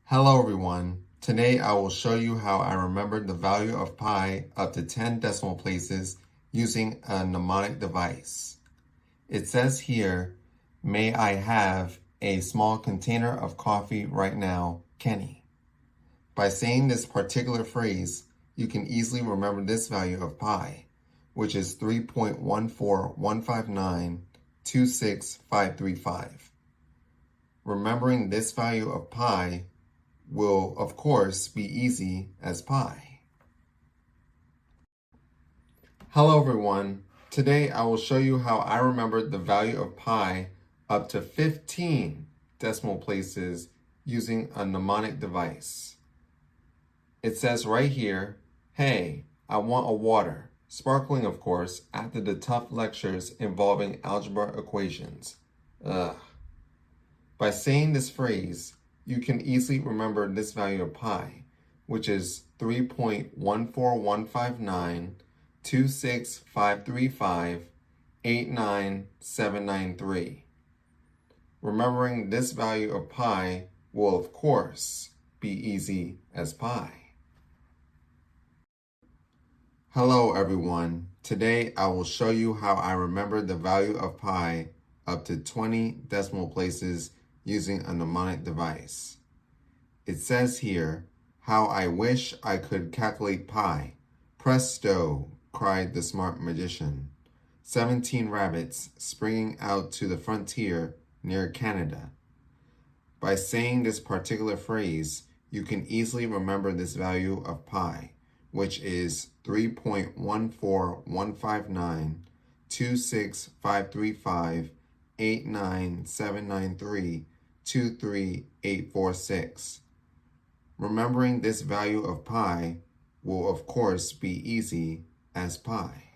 Hello everyone. Today I will show you how I remembered the value of pi up to 10 decimal places using a mnemonic device. It says here, "May I have a small container of coffee right now, Kenny." By saying this particular phrase, you can easily remember this value of pi, which is 3.1415926,535. Remembering this value of pi will, of course, be easy as pi. Hello everyone. Today I will show you how I remembered the value of pi up to 15 decimal places using a mnemonic device. It says right here, "Hey, I want a water," sparkling of course after the tough lectures involving algebra equations. Ugh. By saying this phrase, you can easily remember this value of pi, which is 3.1415926,535,89793. Remembering this value of pi will, of course, be easy as pi. Hello everyone. Today I will show you how I remembered the value of pi up to 20 decimal places using a mnemonic device. It says here, "How I wish I could calculate pi. Presto," cried the smart magician. 17 rabbits springing out to the frontier near Canada. By saying this particular phrase, you can easily remember this value of pi, which is 3.1415926,535,89793,23846. Remembering this value of pi will, of course, be easy as pi.